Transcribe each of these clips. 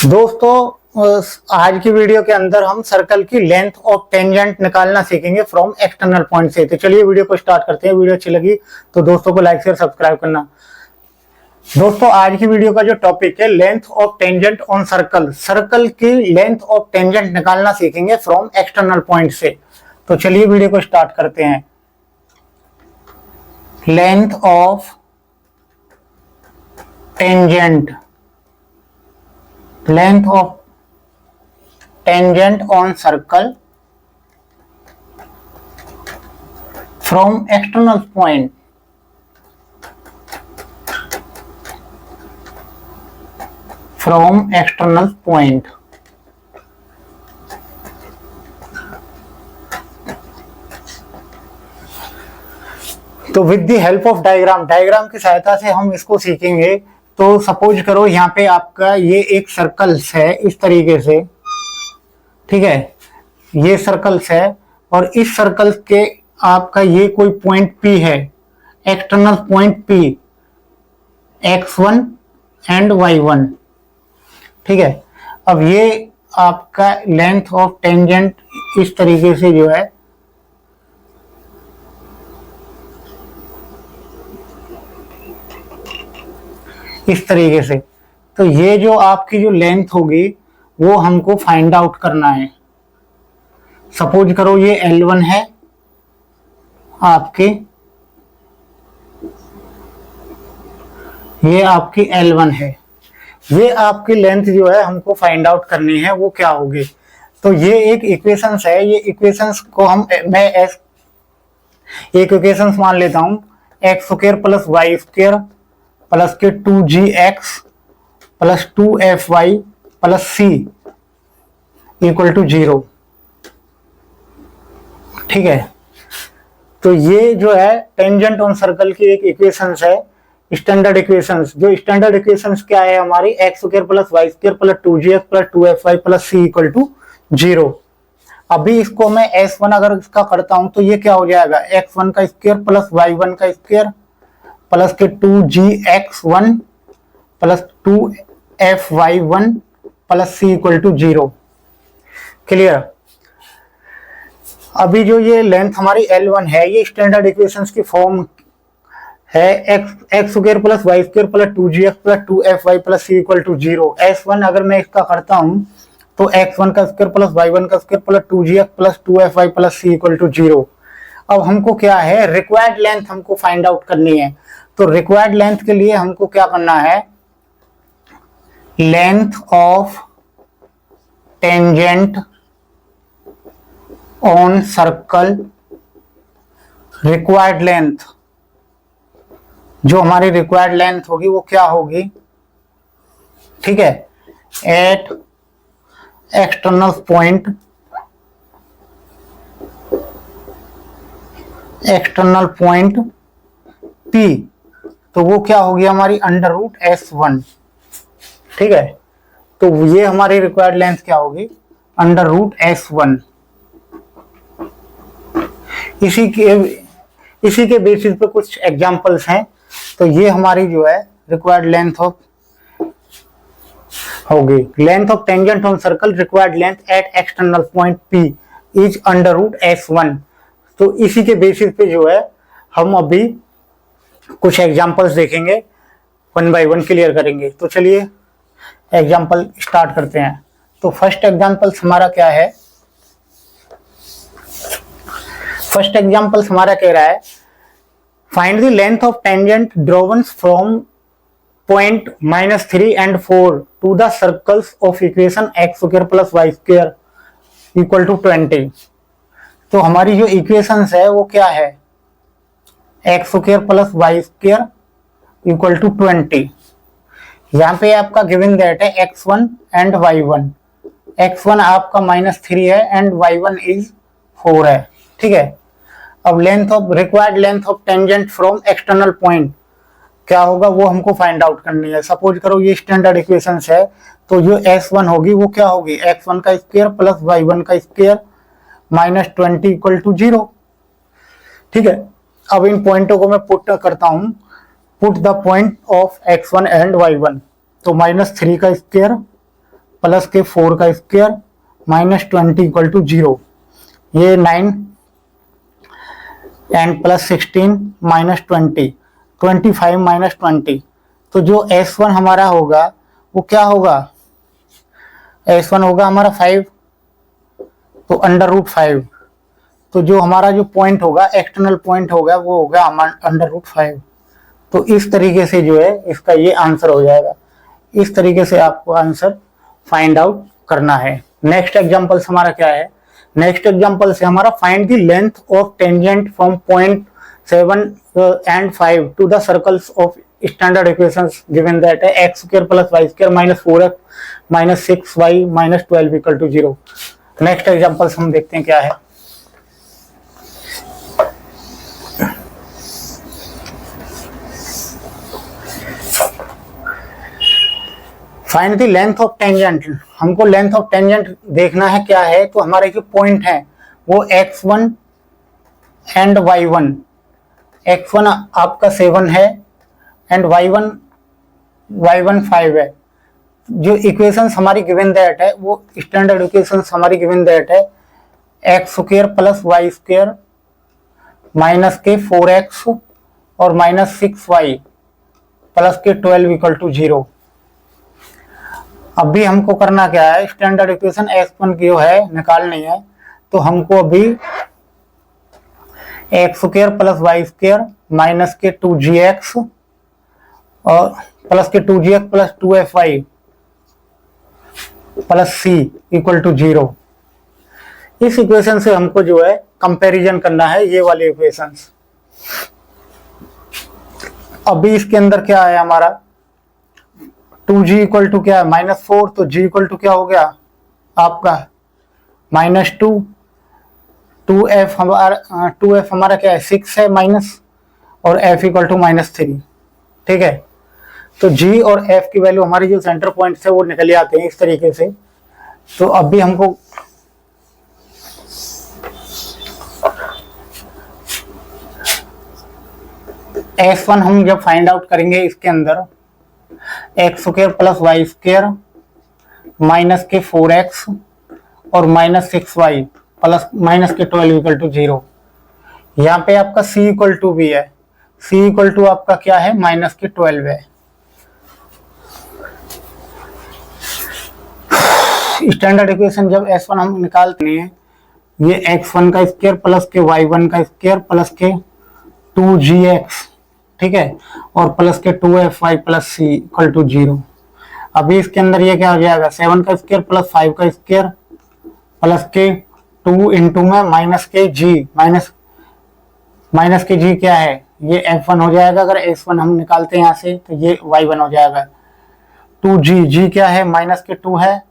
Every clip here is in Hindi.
दोस्तों आज की वीडियो के अंदर हम सर्कल की लेंथ ऑफ टेंजेंट निकालना सीखेंगे फ्रॉम एक्सटर्नल पॉइंट से। तो चलिए वीडियो को स्टार्ट करते हैं। वीडियो अच्छी लगी तो दोस्तों को लाइक शेयर सब्सक्राइब करना। दोस्तों आज की वीडियो का जो टॉपिक है length of tangent on circle, circle की लेंथ ऑफ टेंजेंट निकालना सीखेंगे फ्रॉम एक्सटर्नल पॉइंट से। तो चलिए वीडियो को स्टार्ट करते हैं। Length of tangent, length of tangent on circle from external point, from external point। तो with the help of diagram, diagram की सहायता से हम इसको सीखेंगे। तो सपोज करो यहाँ पे आपका ये एक सर्कल्स है इस तरीके से, ठीक है, ये सर्कल्स है और इस सर्कल के आपका ये कोई पॉइंट P है, external point P, x1 and y1, ठीक है। अब ये आपका लेंथ ऑफ टेंजेंट इस तरीके से जो है इस तरीके से, तो ये जो आपकी जो लेंथ होगी वो हमको फाइंड आउट करना है। सपोज करो ये L1 है आपके, ये आपकी L1 है, ये आपकी लेंथ जो है हमको फाइंड आउट करनी है वो क्या होगी। तो ये एक इक्वेशंस है, ये इक्वेशंस को मैं एक इक्वेशंस मान लेता हूं, x square plus y square plus के 2gx plus 2fy plus c equal to 0, ठीक है। तो ये जो है टेंजेंट ऑन सर्कल की एक इक्वेशंस है, स्टैंडर्ड इक्वेशंस। जो स्टैंडर्ड इक्वेशंस क्या है हमारी, x square plus y square plus 2gx plus 2fy plus c equal to 0। अभी इसको मैं s1 अगर इसका करता हूं तो ये क्या हो जाएगा, x1 का स्क्वायर प्लस y1 का स्क्वायर प्लस के 2gx1 plus 2fy1 plus c equal to 0। Clear. अभी जो ये लेंथ हमारी L1 है ये स्टैंडर्ड इक्वेशंस की फॉर्म है, x square plus y square plus 2gx plus 2fy plus c equal to 0। s1 अगर मैं इसका करता हूं तो x1 का स्क्वायर प्लस y1 का square plus 2gx plus 2fy plus c equal to 0। अब हमको क्या है, रिक्वायर्ड लेंथ हमको फाइंड आउट करनी है। तो रिक्वायर्ड लेंथ के लिए हमको क्या करना है, length of tangent on circle, required length, जो हमारी रिक्वायर्ड लेंथ होगी वो क्या होगी, ठीक है, at external point, external point P, तो वो क्या होगी हमारी अंडर रूट S1, ठीक है। तो ये हमारी रिक्वायर्ड लेंथ क्या होगी, अंडर रूट S1। इसी के बेसिस पे कुछ एग्जांपल्स हैं। तो ये हमारी जो है रिक्वायर्ड लेंथ ऑफ होगी, length of tangent on circle, required length at external point P is under root S1। तो इसी के बेसिस पे जो है हम अभी कुछ एग्जांपल्स देखेंगे, वन बाय वन क्लियर करेंगे। तो चलिए एग्जांपल स्टार्ट करते हैं। तो फर्स्ट एग्जांपल हमारा क्या है, फर्स्ट एग्जांपल हमारा कह रहा है find the length of tangent drawn from point -3 and 4 to the circles of equation x square plus y square equal to 20। तो हमारी जो इक्वेशंस है वो क्या है, x square plus y square equal to 20। यहाँ पे आपका गिवन दैट है x1 एंड y1, x1 आपका -3 है एंड y1 इज 4 है, ठीक है। अब length of, required length of tangent from external point क्या होगा वो हमको फाइंड आउट करनी है। सपोज करो ये स्टैंडर्ड इक्वेशंस है, तो जो s1 होगी वो क्या होगी, x1 का स्क्वायर प्लस y1 का स्क्वायर -20 इक्वल टू 0, ठीक है। अब इन पॉइंटों को मैं पुट करता हूं, put the point of x1 and y1, तो -3 का स्क्वायर प्लस के 4 का स्क्वायर माइनस 20 इक्वल टू 0। ये 9 एंड प्लस 16 माइनस 20, 25 माइनस 20। तो जो S1 हमारा होगा वो क्या होगा, S1 होगा हमारा 5, तो अंडर रूट 5। तो जो हमारा जो पॉइंट होगा, एक्सटर्नल पॉइंट होगा, वो होगा अंडर रूट 5। तो इस तरीके से जो है इसका ये आंसर हो जाएगा। इस तरीके से आपको आंसर फाइंड आउट करना है। नेक्स्ट एग्जांपल हमारा क्या है, नेक्स्ट एग्जांपल से हमारा find the length of tangent from point 7 and 5 to the circles of standard equations given that है x square plus y square minus 4x minus 6y minus 12 equal to 0। Next examples हम देखते हैं क्या है। Find the length of tangent, हमको लेंथ ऑफ टेंजेंट देखना है क्या है। तो हमारे जो पॉइंट है वो x1 एंड y1, x1 आपका 7 है एंड y1 5 है। जो इक्वेशंस हमारी गिवन दैट है वो स्टैंडर्ड इक्वेशंस हमारी गिवन दैट है x square plus y square minus के 4x और माइनस 6y प्लस के 12 इक्वल टू 0। अभी हमको करना क्या है, स्टैंडर्ड इक्वेशन x1 की जो है निकालनी है। तो हमको अभी x square plus y square minus के 2gx और प्लस के 2gx plus 2fy plus c equal to 0। इस इक्वेशन से हमको जो है कंपैरिजन करना है ये वाले इक्वेशंस। अभी इसके अंदर क्या है हमारा 2g इक्वल टू क्या है -4, तो g इक्वल टू क्या हो गया आपका -2, 2f हमारा क्या है 6 है माइनस, और f इक्वल टू -3। ठीक है, तो g और f की वैल्यू हमारी जो सेंटर पॉइंट है वो निकल आते हैं इस तरीके से। तो अभी हमको S1 हम जब फाइंड आउट करेंगे इसके अंदर x square plus y square minus के 4x और माइनस 6y प्लस माइनस के 12 इक्वल टू 0। यहाँ पे आपका c इक्वल टू भी है, c इक्वल टू आपका क्या है माइनस के 12 है। स्टैंडर्ड इक्वेशन जब S1 हम निकालते हैं ये x1 का स्क्वायर प्लस के y1 का स्क्वायर प्लस के 2gx, ठीक है, और प्लस के 2fy plus c equal to 0। अभी इसके अंदर ये क्या हो जाएगा 7 का स्क्वायर प्लस 5 का स्क्वायर प्लस के 2 इंटू में माइनस के g, माइनस के g क्या है ये f1 हो जाएगा। अगर s1 हम निकालते हैं यहाँ से तो ये y1 हो जाएगा। 2g क्या है माइनस के 2 है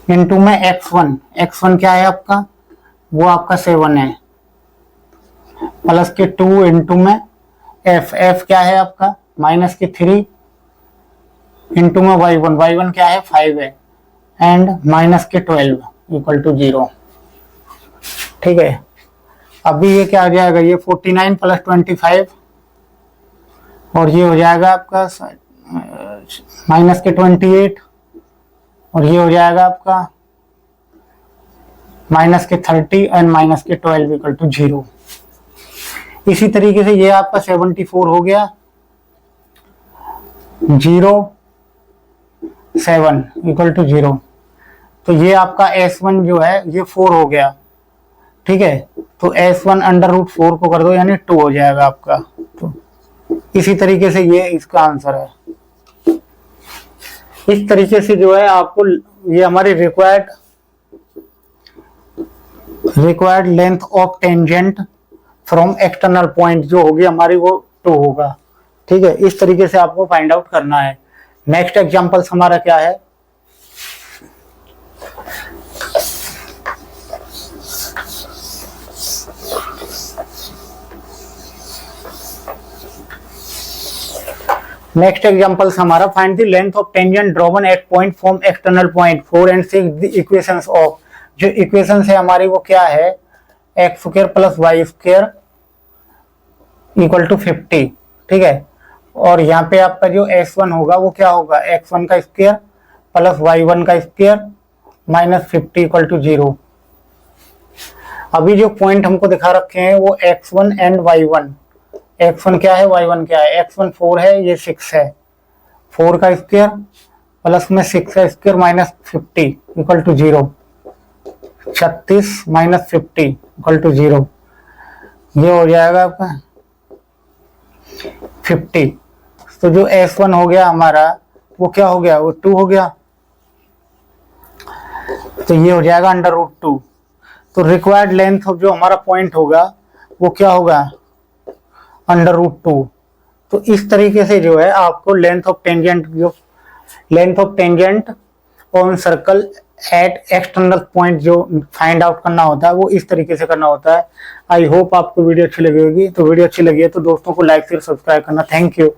इंटू में x1 क्या है आपका वो आपका 7 है प्लस के 2 इंटू में f क्या है आपका माइनस के 3 इंटू में y1 क्या है 5 है एंड माइनस के 12 इक्वल टू 0। ठीक है, अभी ये क्या हो जाएगा ये 49 प्लस 25 और ये हो जाएगा आपका माइनस के 28 और ये हो जाएगा आपका माइनस के 30 एंड माइनस के 12 इक्वल टू 0। इसी तरीके से ये आपका 74 हो गया 0 7 इक्वल टू 0। तो ये आपका S1 जो है ये 4 हो गया। ठीक है, तो S1 अंडर रूट 4 को कर दो यानी 2 हो जाएगा आपका। तो इसी तरीके से ये इसका आंसर है। इस तरीके से जो है आपको ये हमारी required length of tangent from external point जो होगी हमारी वो 2 होगा। ठीक है, इस तरीके से आपको फाइंड आउट करना है। नेक्स्ट एग्जांपल्स हमारा क्या है, नेक्स्ट एग्जांपल्स हमारा find the length of tangent drawn at point from external point 4 and 6 the equations of. जो इक्वेशंस है हमारी वो क्या है x square plus y square equal to 50। ठीक है, और यहाँ पे आपका जो S1 होगा वो क्या होगा x1 का स्क्वायर प्लस y1 का स्क्वायर माइनस 50 इक्वल टू 0। अभी जो पॉइंट हमको दिखा रखे हैं वो x1 एंड y1। x1 क्या है, y1 क्या है। x1 4 है, ये 6 है। 4 का स्क्वायर प्लस में 6 का square minus 50 equal to 0। 36 minus 50 equal to 0। ये हो जाएगा आपका 50। तो जो s1 हो गया हमारा वो क्या हो गया, वो 2 हो गया। तो ये हो जाएगा √2। तो रिक्वायर्ड लेंथ ऑफ जो हमारा पॉइंट होगा वो क्या होगा, √2। तो इस तरीके से जो है आपको length of tangent on circle eight external point जो फाइंड आउट करना होता है वो इस तरीके से करना होता है। आई होप आपको वीडियो अच्छी लगी होगी। तो वीडियो अच्छी लगी है तो दोस्तों को लाइक शेयर सब्सक्राइब करना। Thank you.